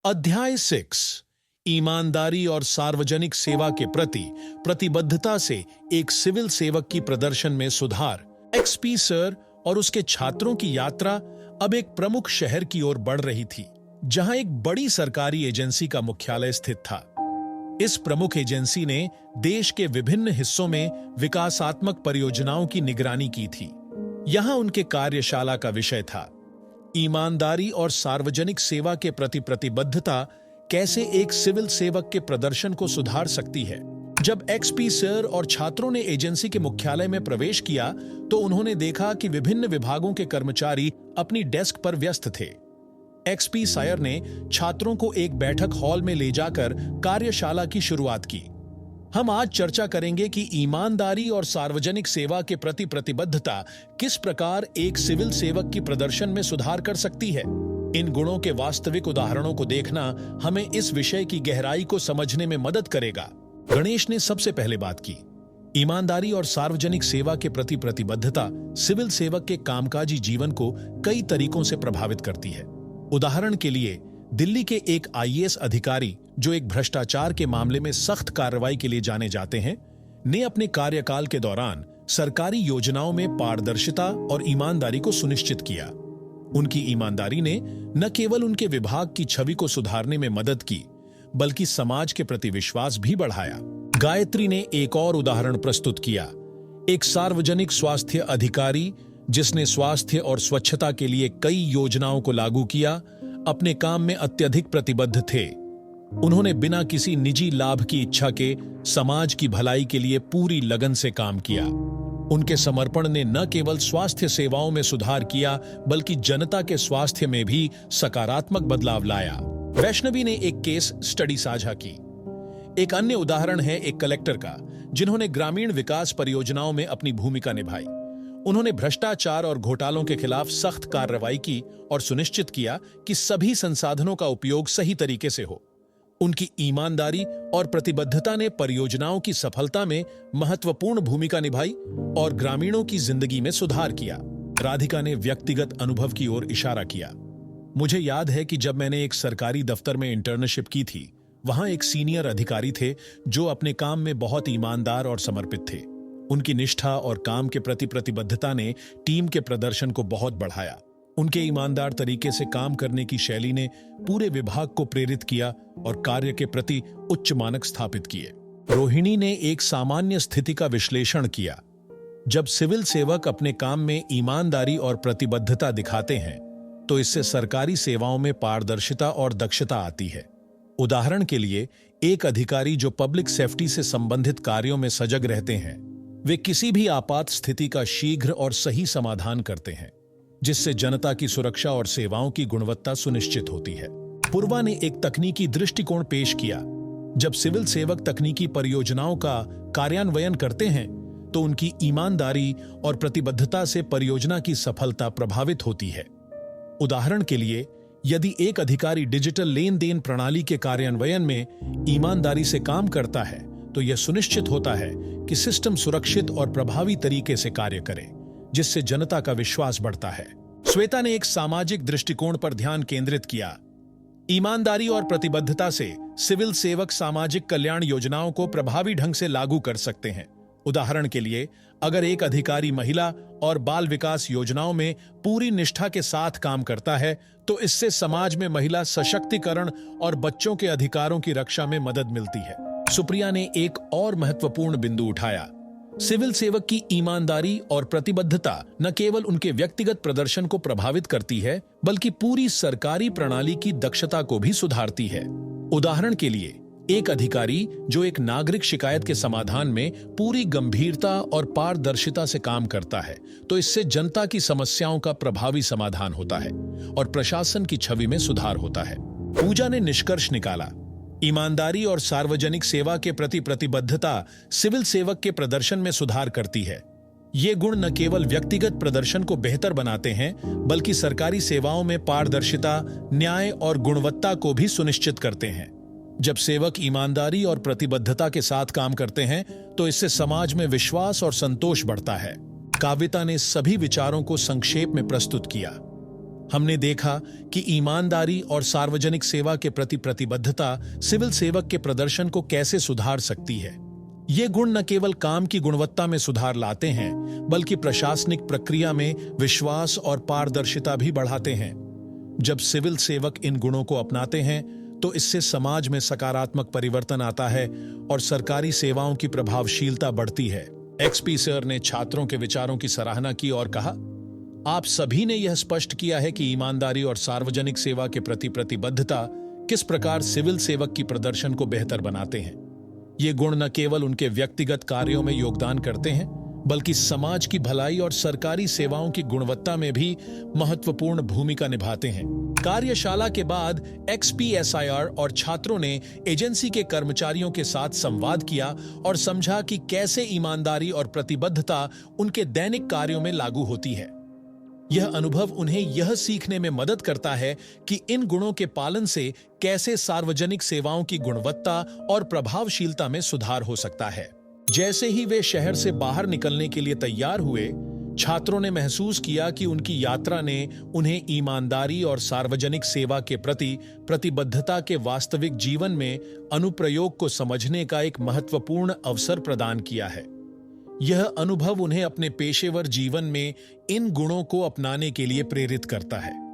अध्याय 6 ईमानदारी और सार्वजनिक सेवा के प्रति प्रतिबद्धता से एक सिविल सेवक की प्रदर्शन में सुधार। एक्सपी सर और उसके छात्रों की यात्रा अब एक प्रमुख शहर की ओर बढ़ रही थी, जहां एक बड़ी सरकारी एजेंसी का मुख्यालय स्थित था। इस प्रमुख एजेंसी ने देश के विभिन्न हिस्सों में विकासात्मक परियोजनाओं की निगरानी की थी। यहां उनके कार्यशाला का विषय था ईमानदारी और सार्वजनिक सेवा के प्रति प्रतिबद्धता कैसे एक सिविल सेवक के प्रदर्शन को सुधार सकती है। जब एक्सपी सर और छात्रों ने एजेंसी के मुख्यालय में प्रवेश किया तो उन्होंने देखा कि विभिन्न विभागों के कर्मचारी अपनी डेस्क पर व्यस्त थे। एक्सपी सायर ने छात्रों को एक बैठक हॉल में ले जाकर कार्यशाला की शुरुआत की। हम आज चर्चा करेंगे कि ईमानदारी और सार्वजनिक सेवा के प्रति प्रतिबद्धता किस प्रकार एक सिविल सेवक की प्रदर्शन में सुधार कर सकती है। इन गुणों के वास्तविक उदाहरणों को देखना हमें इस विषय की गहराई को समझने में मदद करेगा। गणेश ने सबसे पहले बात की। ईमानदारी और सार्वजनिक सेवा के प्रति प्रतिबद्धता सिविल सेवक के कामकाजी जीवन को कई तरीकों से प्रभावित करती है। उदाहरण के लिए, दिल्ली के एक आईएएस अधिकारी जो एक भ्रष्टाचार के मामले में सख्त कार्रवाई के लिए जाने जाते हैं, ने अपने कार्यकाल के दौरान सरकारी योजनाओं में पारदर्शिता और ईमानदारी को सुनिश्चित किया। उनकी ईमानदारी ने न केवल उनके विभाग की छवि को सुधारने में मदद की, बल्कि समाज के प्रति विश्वास भी बढ़ाया। गायत्री ने एक और उदाहरण प्रस्तुत किया। एक सार्वजनिक स्वास्थ्य अधिकारी जिसने स्वास्थ्य और स्वच्छता के लिए कई योजनाओं को लागू किया, अपने काम में अत्यधिक प्रतिबद्ध थे। उन्होंने बिना किसी निजी लाभ की इच्छा के समाज की भलाई के लिए पूरी लगन से काम किया। उनके समर्पण ने न केवल स्वास्थ्य सेवाओं में सुधार किया, बल्कि जनता के स्वास्थ्य में भी सकारात्मक बदलाव लाया। वैष्णवी ने एक केस स्टडी साझा की। एक अन्य उदाहरण है एक कलेक्टर का, जिन्होंने ग्रामीण विकास परियोजनाओं में अपनी भूमिका निभाई। उन्होंने भ्रष्टाचार और घोटालों के खिलाफ सख्त कार्रवाई की और सुनिश्चित किया कि सभी संसाधनों का उपयोग सही तरीके से हो। उनकी ईमानदारी और प्रतिबद्धता ने परियोजनाओं की सफलता में महत्वपूर्ण भूमिका निभाई और ग्रामीणों की जिंदगी में सुधार किया। राधिका ने व्यक्तिगत अनुभव की ओर इशारा किया। मुझे याद है कि जब मैंने एक सरकारी दफ्तर में इंटर्नशिप की थी, वहां एक सीनियर अधिकारी थे जो अपने काम में बहुत ईमानदार और समर्पित थे। उनकी निष्ठा और काम के प्रति प्रतिबद्धता ने टीम के प्रदर्शन को बहुत बढ़ाया। उनके ईमानदार तरीके से काम करने की शैली ने पूरे विभाग को प्रेरित किया और कार्य के प्रति उच्च मानक स्थापित किए। रोहिणी ने एक सामान्य स्थिति का विश्लेषण किया। जब सिविल सेवक अपने काम में ईमानदारी और प्रतिबद्धता दिखाते हैं, तो इससे सरकारी सेवाओं में पारदर्शिता और दक्षता आती है। उदाहरण के लिए, एक अधिकारी जो पब्लिक सेफ्टी से संबंधित कार्यों में सजग रहते हैं, वे किसी भी आपात स्थिति का शीघ्र और सही समाधान करते हैं, जिससे जनता की सुरक्षा और सेवाओं की गुणवत्ता सुनिश्चित होती है। पूर्वा ने एक तकनीकी दृष्टिकोण पेश किया। जब सिविल सेवक तकनीकी परियोजनाओं का कार्यान्वयन करते हैं, तो उनकी ईमानदारी और प्रतिबद्धता से परियोजना की सफलता प्रभावित होती है। उदाहरण के लिए, यदि एक अधिकारी डिजिटल लेन देन प्रणाली के कार्यान्वयन में ईमानदारी से काम करता है, तो यह सुनिश्चित होता है कि सिस्टम सुरक्षित और प्रभावी तरीके से कार्य करे, जिससे जनता का विश्वास बढ़ता है। श्वेता ने एक सामाजिक दृष्टिकोण पर ध्यान केंद्रित किया। ईमानदारी और प्रतिबद्धता से सिविल सेवक सामाजिक कल्याण योजनाओं को प्रभावी ढंग से लागू कर सकते हैं। उदाहरण के लिए, अगर एक अधिकारी महिला और बाल विकास योजनाओं में पूरी निष्ठा के साथ काम करता है, तो इससे समाज में महिला सशक्तिकरण और बच्चों के अधिकारों की रक्षा में मदद मिलती है। सुप्रिया ने एक और महत्वपूर्ण बिंदु उठाया। सिविल सेवक की ईमानदारी और प्रतिबद्धता न केवल उनके व्यक्तिगत प्रदर्शन को प्रभावित करती है, बल्कि पूरी सरकारी प्रणाली की दक्षता को भी सुधारती है। उदाहरण के लिए, एक अधिकारी जो एक नागरिक शिकायत के समाधान में पूरी गंभीरता और पारदर्शिता से काम करता है, तो इससे जनता की समस्याओं का प्रभावी समाधान होता है और प्रशासन की छवि में सुधार होता है। पूजा ने निष्कर्ष निकाला। ईमानदारी और सार्वजनिक सेवा के प्रति प्रतिबद्धता सिविल सेवक के प्रदर्शन में सुधार करती है। ये गुण न केवल व्यक्तिगत प्रदर्शन को बेहतर बनाते हैं, बल्कि सरकारी सेवाओं में पारदर्शिता, न्याय और गुणवत्ता को भी सुनिश्चित करते हैं। जब सेवक ईमानदारी और प्रतिबद्धता के साथ काम करते हैं, तो इससे समाज में विश्वास और संतोष बढ़ता है। काव्यता ने सभी विचारों को संक्षेप में प्रस्तुत किया। हमने देखा कि ईमानदारी और सार्वजनिक सेवा के प्रति प्रतिबद्धता सिविल सेवक के प्रदर्शन को कैसे सुधार सकती है। ये गुण न केवल काम की गुणवत्ता में सुधार लाते हैं, बल्कि प्रशासनिक प्रक्रिया में विश्वास और पारदर्शिता भी बढ़ाते हैं। जब सिविल सेवक इन गुणों को अपनाते हैं, तो इससे समाज में सकारात्मक परिवर्तन आता है और सरकारी सेवाओं की प्रभावशीलता बढ़ती है। एक्सपी सर ने छात्रों के विचारों की सराहना की और कहा, आप सभी ने यह स्पष्ट किया है कि ईमानदारी और सार्वजनिक सेवा के प्रति प्रतिबद्धता किस प्रकार सिविल सेवक की प्रदर्शन को बेहतर बनाते हैं। ये गुण न केवल उनके व्यक्तिगत कार्यों में योगदान करते हैं, बल्कि समाज की भलाई और सरकारी सेवाओं की गुणवत्ता में भी महत्वपूर्ण भूमिका निभाते हैं। कार्यशाला के बाद XPSIR और छात्रों ने एजेंसी के कर्मचारियों के साथ संवाद किया और समझा कि कैसे ईमानदारी और प्रतिबद्धता उनके दैनिक कार्यों में लागू होती है। यह अनुभव उन्हें यह सीखने में मदद करता है कि इन गुणों के पालन से कैसे सार्वजनिक सेवाओं की गुणवत्ता और प्रभावशीलता में सुधार हो सकता है। जैसे ही वे शहर से बाहर निकलने के लिए तैयार हुए, छात्रों ने महसूस किया कि उनकी यात्रा ने उन्हें ईमानदारी और सार्वजनिक सेवा के प्रति प्रतिबद्धता के वास्तविक जीवन में अनुप्रयोग को समझने का एक महत्वपूर्ण अवसर प्रदान किया है। यह अनुभव उन्हें अपने पेशेवर जीवन में इन गुणों को अपनाने के लिए प्रेरित करता है।